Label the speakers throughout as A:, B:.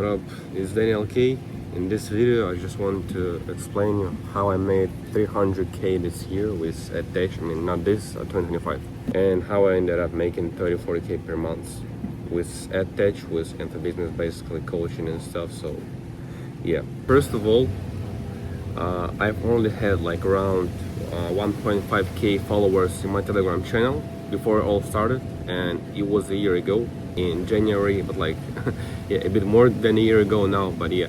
A: What up, it's Daniel K. In this video I just want to explain you how I made 300k this year with edtech, not this, 2025, and how I ended up making 30-40k per month with edtech, with infobusiness, basically coaching and stuff. So yeah, first of all, I've only had like around 1.5k followers in my Telegram channel before it all started, and it was a year ago in January, but like yeah, a bit more than a year ago now. But yeah,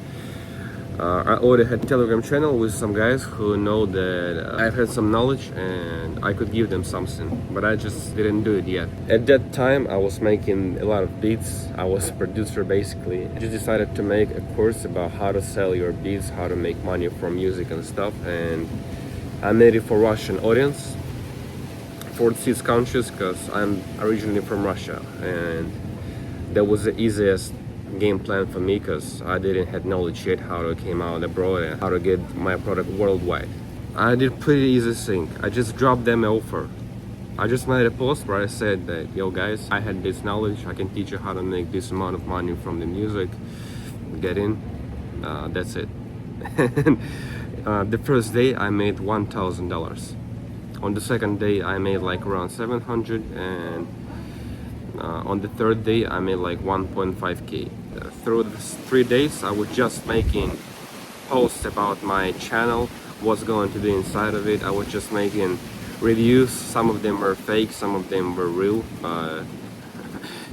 A: I already had a Telegram channel with some guys who know that I've had some knowledge and I could give them something, but I just didn't do it yet. At that time I was making a lot of beats. I was a producer basically. I just decided to make a course about how to sell your beats, how to make money from music and stuff, and I made it for Russian audience, for its conscious, because I'm originally from Russia, and that was the easiest game plan for me because I didn't have knowledge yet how to came out abroad and how to get my product worldwide. I did pretty easy thing. I just dropped them an offer. I just made a post where I said that, yo guys, I had this knowledge, I can teach you how to make this amount of money from the music, get in, that's it. The first day I made $1,000. On the second day I made like around 700, and on the third day I made like 1.5k. Through the 3 days I was just making posts about my channel, what's going to be inside of it. I was just making reviews. Some of them were fake, some of them were real.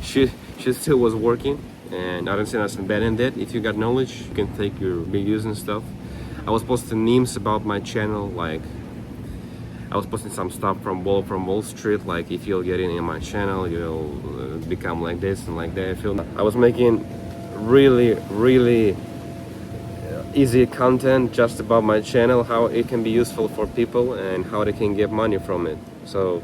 A: She still was working, and I don't see nothing bad in that. If you got knowledge, you can take your videos and stuff. I was posting memes about my channel, like I was posting some stuff from Wall Street, like if you'll get in my channel, you'll become like this and like that. I was making really easy content just about my channel, how it can be useful for people and how they can get money from it. So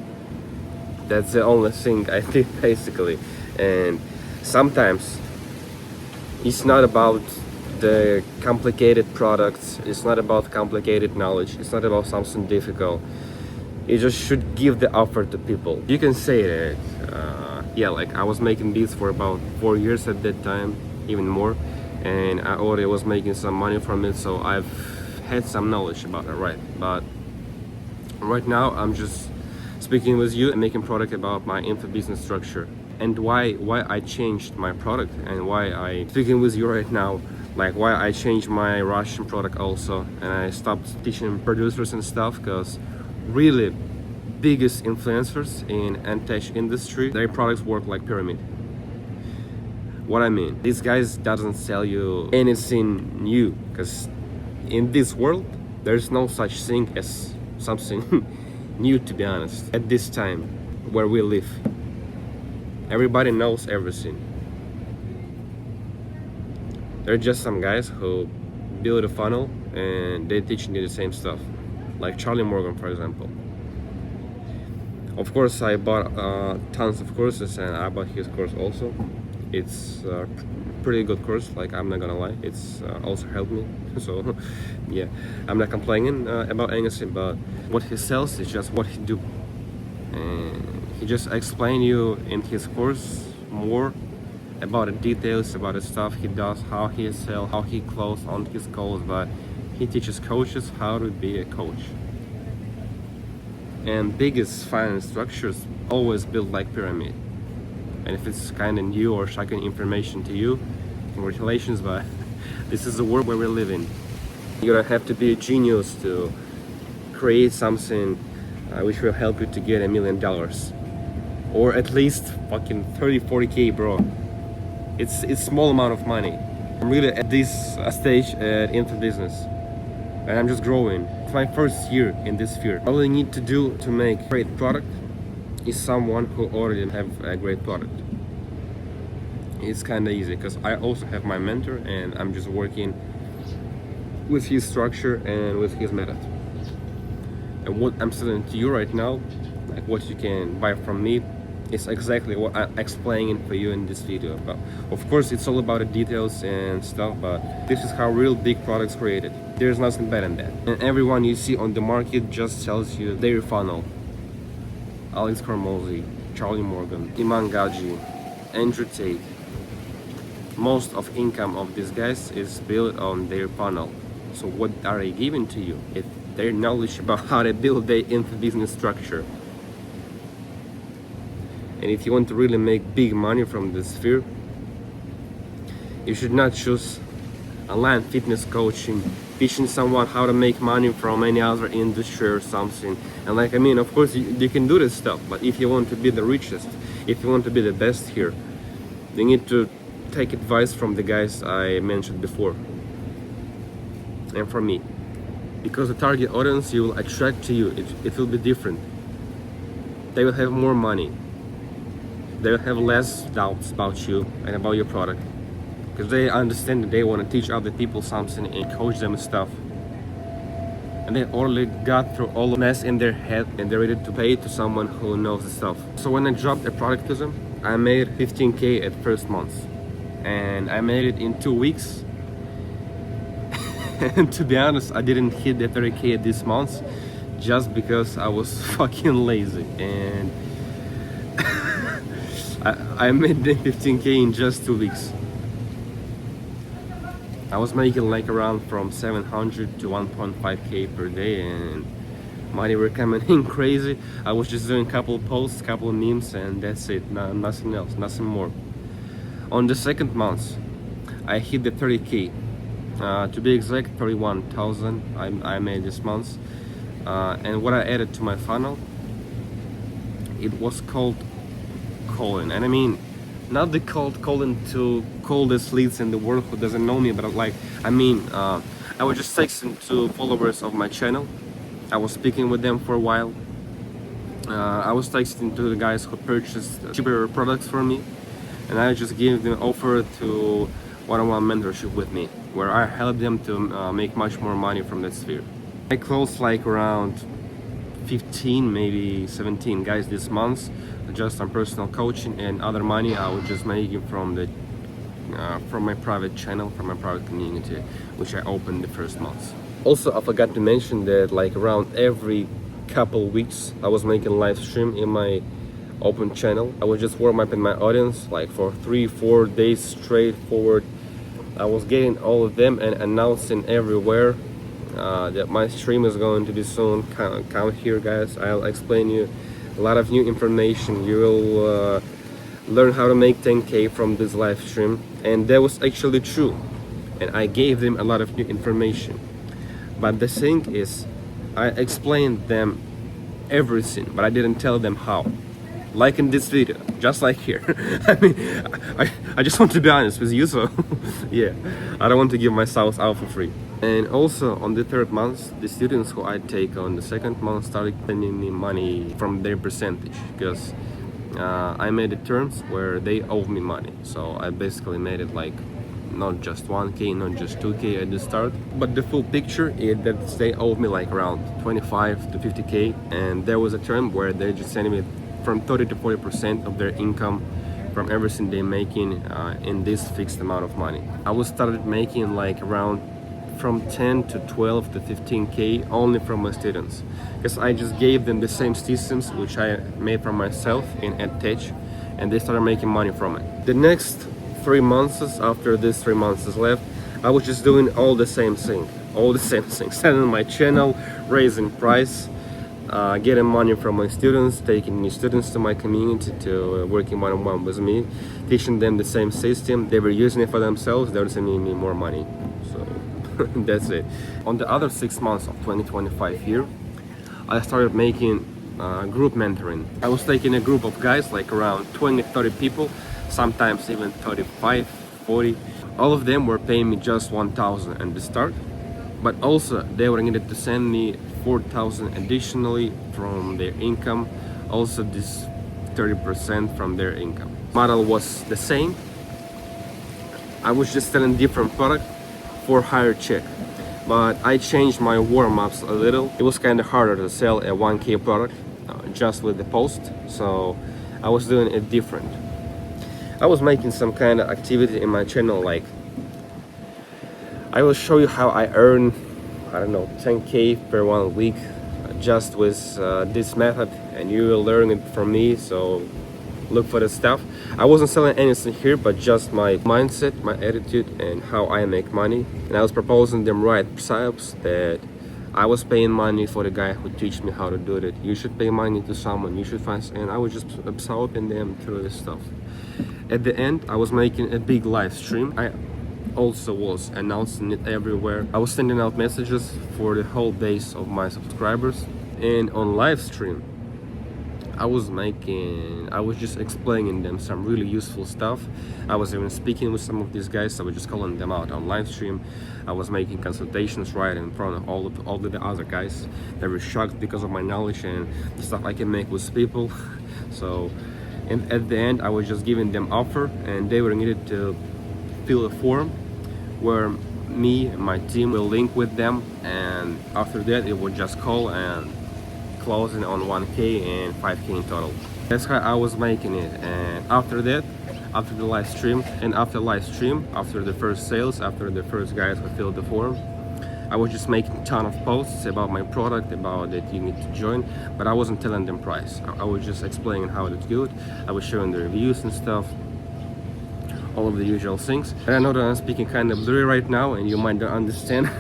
A: that's the only thing I did basically. And sometimes it's not about the complicated products, it's not about complicated knowledge, it's not about something difficult. You just should give the offer to people. You can say that yeah, like I was making beats for about 4 years at that time, even more, and I already was making some money from it, so I've had some knowledge about it, right? But right now I'm just speaking with you and making product about my infobusiness structure and why I changed my product, and why I speaking with you right now, like why I changed my Russian product also, and I stopped teaching producers and stuff, because really biggest influencers in edtech industry, their products work like pyramid. What I mean, these guys doesn't sell you anything new, because in this world there's no such thing as something new, to be honest. At this time where we live, everybody knows everything. There are just some guys who build a funnel and they're teaching you the same stuff, like Charlie Morgan, for example. Of course, I bought tons of courses, and I bought his course also. It's a pretty good course, like I'm not gonna lie. It's also helped me. So yeah, I'm not complaining about anything, but what he sells is just what he do. And he just explain you in his course more about the details, about the stuff he does, how he sells, how he closes on his calls, but he teaches coaches how to be a coach. And biggest finance structures always build like pyramid. And if it's kind of new or shocking information to you, congratulations, but this is the world where we live in. You don't have to be a genius to create something which will help you to get $1 million, or at least fucking 30-40k, bro. It's small amount of money. I'm really at this stage at infobusiness, and I'm just growing. It's my first year in this field. All I need to do to make a great product is someone who already have a great product. It's kind of easy because I also have my mentor, and I'm just working with his structure and with his method. And what I'm selling to you right now, like what you can buy from me, is exactly what I'm explaining for you in this video. But of course it's all about the details and stuff, but this is how real big products created. There's nothing better than that. And everyone you see on the market just sells you their funnel. Alex Carmozzi, Charlie Morgan, Iman Gaji, Andrew Tate, most of income of these guys is built on their funnel. So what are they giving to you? It's their knowledge about how to build their business structure. And if you want to really make big money from this sphere, you should not choose online fitness coaching, teaching someone how to make money from any other industry or something. And like, I mean, of course you can do this stuff, but if you want to be the richest, if you want to be the best here, you need to take advice from the guys I mentioned before and from me, because the target audience you will attract to you, it will be different. They will have more money, they will have less doubts about you and about your product, because they understand that they want to teach other people something and coach them stuff, and they already got through all the mess in their head and they're ready to pay to someone who knows the stuff. So when I dropped a product to them, I made 15K at first month, and I made it in 2 weeks. And to be honest, I didn't hit the 30K this month just because I was fucking lazy, and I made the 15K in just 2 weeks. I was making like around from 700 to 1.5K per day, and money were coming in crazy. I was just doing a couple posts, couple memes, and that's it. Nothing else, nothing more. On the second month, I hit the 30K. To be exact, 31,000 I made this month. And what I added to my funnel, it was called calling. And I mean, not the cold calling to coldest leads in the world who doesn't know me, but like, I mean, I was just texting to followers of my channel. I was speaking with them for a while. I was texting to the guys who purchased cheaper products from me, and I just gave them offer to one-on-one mentorship with me, where I help them to make much more money from that sphere. I closed like around 15, maybe 17 guys this month, just on personal coaching, and other money I was just making from the from my private channel, from my private community, which I opened the first month. Also, I forgot to mention that like around every couple weeks I was making live stream in my open channel. I was just warm up in my audience like for 3-4 days straight forward. I was getting all of them and announcing everywhere that my stream is going to be soon. Come here, guys, I'll explain you a lot of new information. You will learn how to make 10K from this live stream, and that was actually true, and I gave them a lot of new information. But the thing is, I explained them everything, but I didn't tell them how. Like in this video, just like here. I mean, I just want to be honest with you, so yeah, I don't want to give myself out for free. And also on the third month, the students who I take on the second month started sending me money from their percentage, because I made the terms where they owe me money. So I basically made it like not just 1K, not just 2K at the start, but the full picture is that they owe me like around 25 to 50K. And there was a term where they just sent me from 30 to 40% of their income from everything they're making in this fixed amount of money. I was started making like around from 10 to 12 to 15K only from my students, because I just gave them the same systems which I made for myself in edtech, and they started making money from it. The next 3 months, after this 3 months is left, I was just doing all the same thing, selling my channel, raising price, getting money from my students, taking new students to my community to working one-on-one with me, teaching them the same system. They were using it for themselves, they were sending me more money. So that's it. On the other 6 months of 2025 here, I started making group mentoring. I was taking a group of guys, like around 20-30 people, sometimes even 35, 40. All of them were paying me just 1,000 at the start, but also they were needed to send me 4,000 additionally from their income, also this 30% from their income. Model was the same. I was just selling different product for higher check, but I changed my warm-ups a little. It was kind of harder to sell a 1K product just with the post, so I was doing it different. I was making some kind of activity in my channel, like I will show you how I earn, I don't know, 10K per 1 week just with this method, and you will learn it from me. So look for the stuff. I wasn't selling anything here, but just my mindset, my attitude, and how I make money. And I was proposing them right sides that I was paying money for the guy who teach me how to do it. You should pay money to someone. You should find, and I was just absorbing them through this stuff. At the end, I was making a big live stream. I also was announcing it everywhere. I was sending out messages for the whole base of my subscribers, and on live stream I was just explaining them some really useful stuff. I was even speaking with some of these guys. I was just calling them out on live stream. I was making consultations right in front of all of the other guys. They were shocked because of my knowledge and the stuff I can make with people. So, and at the end I was just giving them offer, and they were needed to fill a form where me and my team will link with them, and after that it would just call and closing on 1k and 5k in total. That's how I was making it. And after that, after the live stream, after the first sales, after the first guys who filled the form, I was just making a ton of posts about my product, about that you need to join, but I wasn't telling them price. I was just explaining how to do it. I was showing the reviews and stuff, all of the usual things. And I know that I'm speaking kind of blurry right now, and you might not understand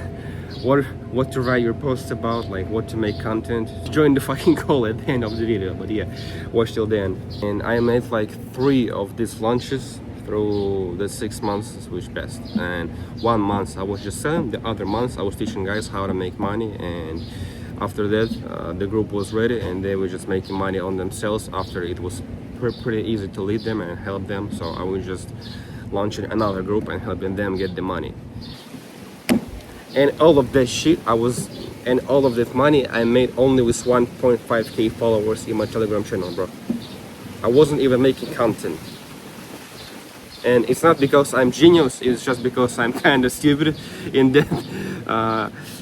A: what to write your posts about, like what to make content. Join the fucking call at the end of the video, but yeah, watch till the end. And I made like 3 of these launches through the 6 months which passed, and 1 month I was just selling, the other months I was teaching guys how to make money. And after that the group was ready and they were just making money on themselves. After it was pretty easy to lead them and help them, so I was just launching another group and helping them get the money. And all of that shit and all of that money I made only with 1.5k followers in my Telegram channel, bro. I wasn't even making content. And it's not because I'm genius, it's just because I'm kind of stupid in that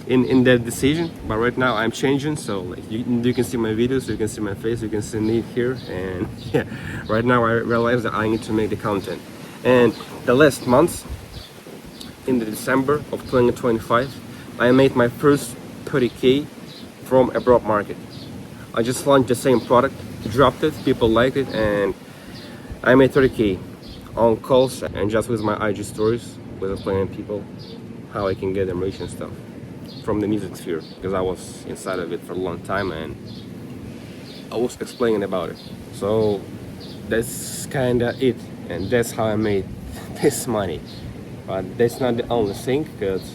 A: in that decision. But right now I'm changing, so like you can see my videos, you can see my face, you can see me here. And yeah, right now I realize that I need to make the content. And the last month, in the December of 2025, I made my first 30k from a broad market. I just launched the same product, dropped it, people liked it, and I made 30k on calls and just with my IG stories, with explaining people how I can get them rich and stuff from the music sphere, because I was inside of it for a long time and I was explaining about it. So that's kinda it, and that's how I made this money. But that's not the only thing, because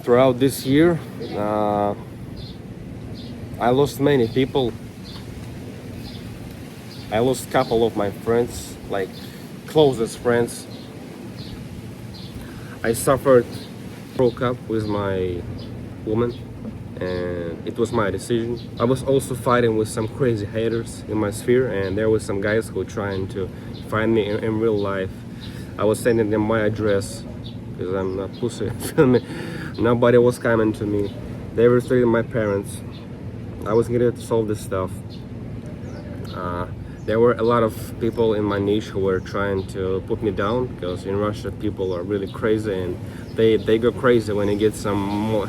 A: throughout this year I lost many people. I lost a couple of my friends, like closest friends. I broke up with my woman, and it was my decision. I was also fighting with some crazy haters in my sphere, and there were some guys who were trying to find me in real life. I was sending them my address because I'm not pussy. Feel me? Nobody was coming to me. They were threatening my parents. I was here to solve this stuff. There were a lot of people in my niche who were trying to put me down, because in Russia people are really crazy, and they go crazy when they get some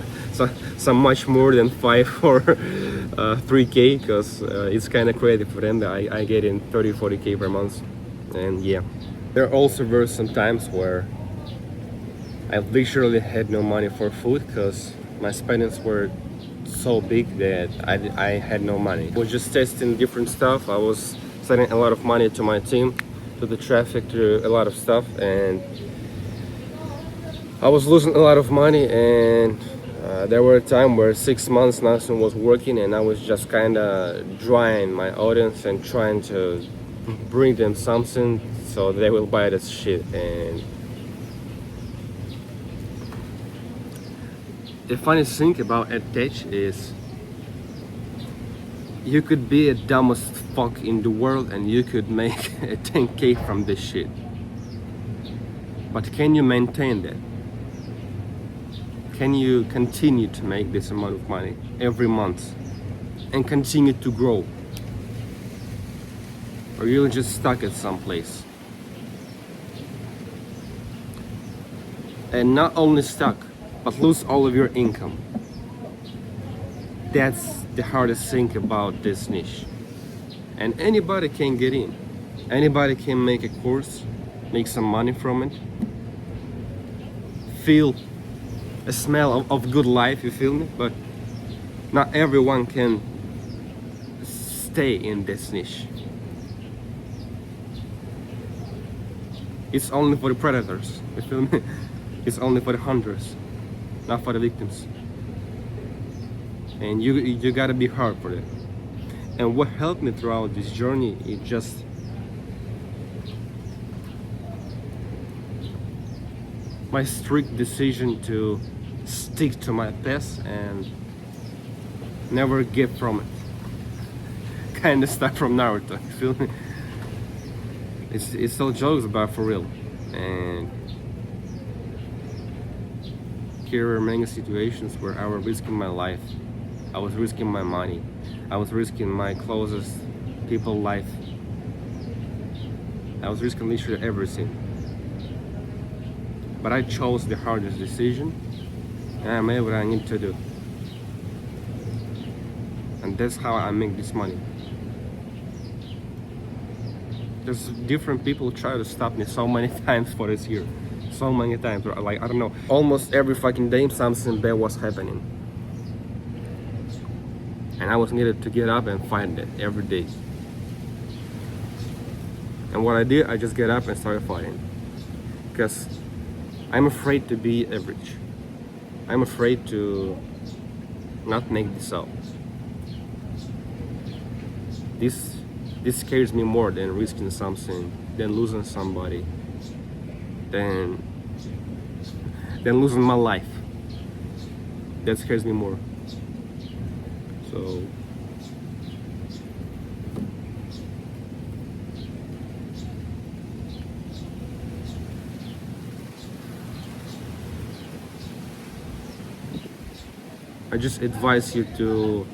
A: much more than 5 or 3k, because it's kind of crazy for them that I get in 30-40k per month. And yeah, there also were some times where I literally had no money for food, because my spendings were so big that I had no money. I was just testing different stuff. I was sending a lot of money to my team, to the traffic, to a lot of stuff, and I was losing a lot of money. And there were a time where 6 months nothing was working, and I was just kind of drying my audience and trying to bring them something so they will buy this shit. And the funniest thing about edtech is you could be a dumbest fuck in the world and you could make a 10k from this shit. But can you maintain that? Can you continue to make this amount of money every month and continue to grow? Or you're just stuck at some place? And not only stuck, but lose all of your income. That's the hardest thing about this niche. and anybody can get in. Anybody can make a course, make some money from it, feel a smell of good life, you feel me? But not everyone can stay in this niche. It's only for the predators, you feel me? It's only for the hunters, not for the victims. And you gotta be hard for it. And what helped me throughout this journey is just my strict decision to stick to my path and never get from it. Kinda stuff from Naruto, you feel me? It's all jokes, but for real. And here were many situations where I was risking my life, I was risking my money, I was risking my closest people's life, I was risking literally everything. But I chose the hardest decision, and I made what I need to do. And that's how I make this money. There's different people try to stop me so many times for this year. So many times, like, I don't know, almost every fucking day something bad was happening. And I was needed to get up and fight it every day. And what I did, I just get up and started fighting. Because I'm afraid to be average. I'm afraid to not make this out. This scares me more than risking something, than losing somebody, than losing my life. That scares me more. So I just advise you to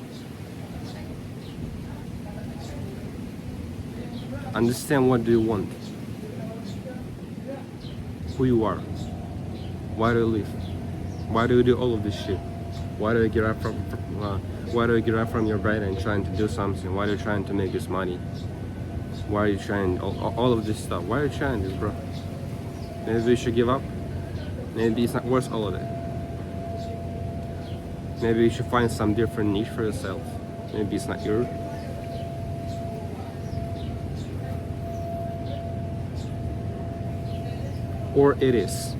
A: understand what do you want, who you are, why do you live, why do you do all of this shit, why do you get up from your bed and trying to do something, why are you trying to make this money, why are you trying all of this stuff, why are you trying this, bro? Maybe you should give up. Maybe it's not worth all of it. Maybe you should find some different niche for yourself. Maybe it's not yours. Or it is.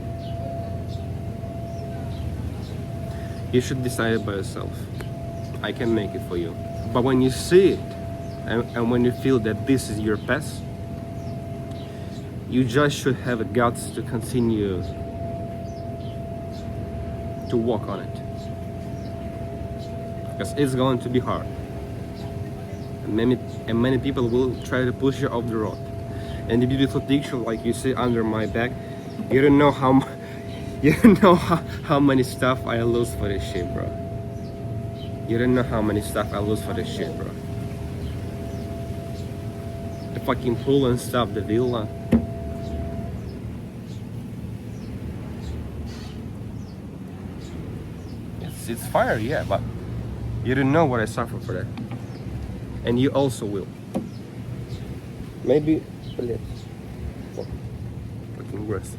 A: You should decide it by yourself. I can make it for you. But when you see it, and when you feel that this is your path, you just should have the guts to continue to walk on it. Because it's going to be hard. And many people will try to push you off the road. And the beautiful picture, like you see under my back, you don't know how many stuff I lose for this shit, bro. You don't know how many stuff I lose for this shit, bro. The fucking pool and stuff, the villa. It's fire, yeah, but you don't know what I suffer for that. And you also will. Maybe, fucking rest.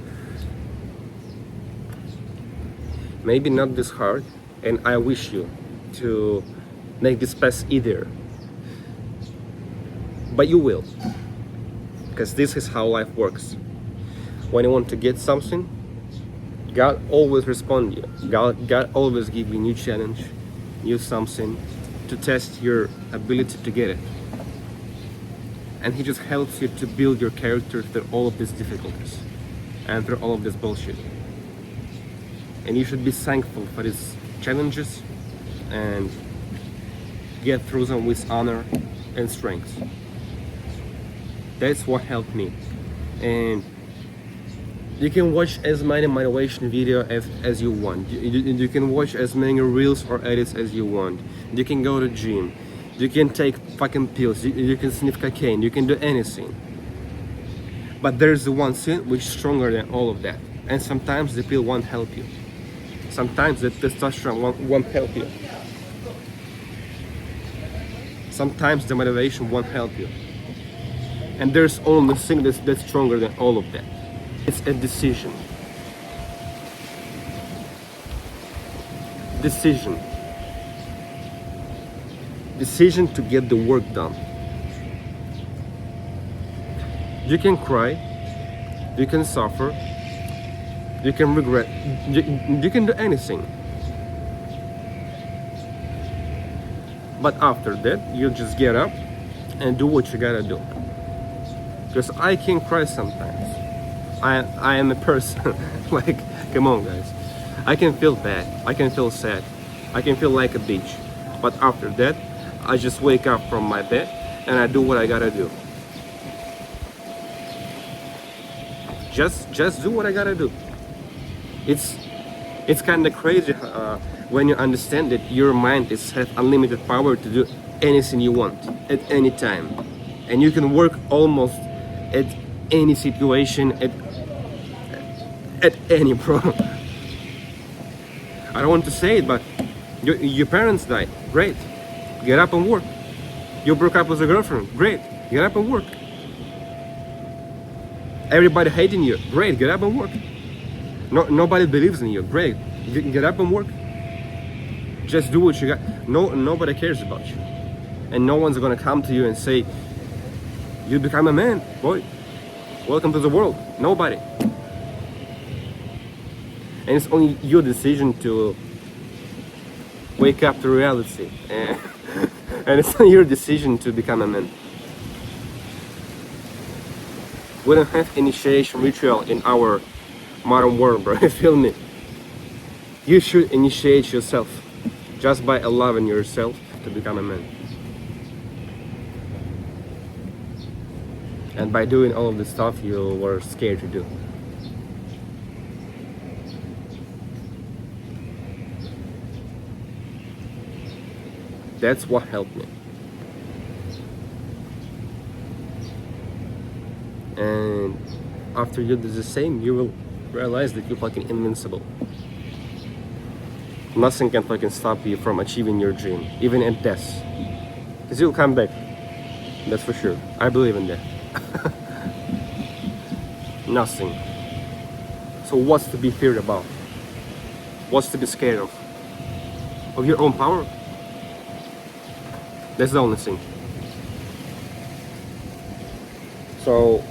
A: Maybe not this hard, and I wish you to make this path easier. But you will. Because this is how life works. When you want to get something, God always responds to you. God always gives you new challenge, new something to test your ability to get it. And He just helps you to build your character through all of these difficulties and through all of this bullshit. And you should be thankful for these challenges and get through them with honor and strength. That's what helped me. And you can watch as many motivation videos as you want. You can watch as many reels or edits as you want. You can go to gym. You can take fucking pills. You can sniff cocaine. You can do anything. But there's the one thing which is stronger than all of that. And sometimes the pill won't help you. Sometimes the testosterone won't help you. Sometimes the motivation won't help you. And there's only thing that's stronger than all of that. It's a decision. Decision. Decision to get the work done. You can cry, you can suffer, you can regret, you can do anything. But after that, you just get up and do what you gotta do. Because I can cry sometimes. I am a person. Like, come on guys. I can feel bad, I can feel sad, I can feel like a bitch. But after that, I just wake up from my bed and I do what I gotta do. Just do what I gotta do. It's kind of crazy when you understand that your mind has unlimited power to do anything you want at any time, and you can work almost at any situation, at any problem. I don't want to say it, but your parents died. Great, get up and work. You broke up with a girlfriend. Great, get up and work. Everybody hating you. Great, get up and work. Nobody believes in you. Great, get up and work. Just do what you got. Nobody cares about you, and no one's gonna come to you and say, "You become a man, boy. Welcome to the world." Nobody. And it's only your decision to wake up to reality, and it's not your decision to become a man. We don't have initiation ritual in our modern world, bro. You feel me? You should initiate yourself just by allowing yourself to become a man. And by doing all of the stuff you were scared to do. That's what helped me. And after you do the same, you will realize that you're fucking invincible. Nothing can fucking stop you from achieving your dream, even at death. Because you'll come back. That's for sure. I believe in that. Nothing. So what's to be feared about? What's to be scared of? Of your own power? That's the only thing. So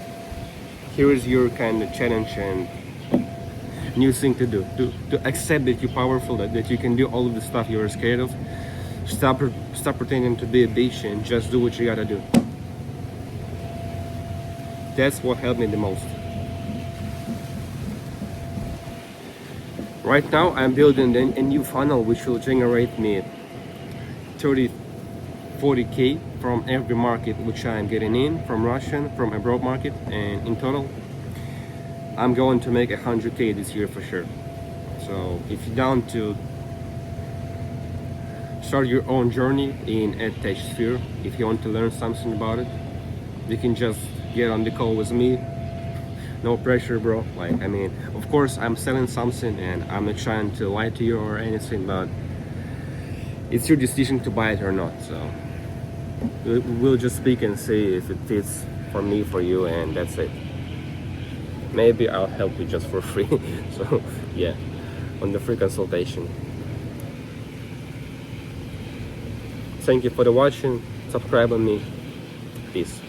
A: here is your kind of challenge and new thing to do. To accept that you're powerful, that you can do all of the stuff you're scared of. Stop pretending to be a bitch and just do what you gotta do. That's what helped me the most. Right now I'm building a new funnel which will generate me 40K from every market which I'm getting in, from Russian, from abroad market, and in total I'm going to make 100K this year for sure. So if you're down to start your own journey in edtech sphere, if you want to learn something about it, you can just get on the call with me. No pressure, bro. Like, I mean, of course I'm selling something and I'm not trying to lie to you or anything, but it's your decision to buy it or not. So we'll just speak and see if it fits for me, for you, and that's it. Maybe I'll help you just for free. So yeah, on the free consultation. Thank you for the watching. Subscribe on me. Peace.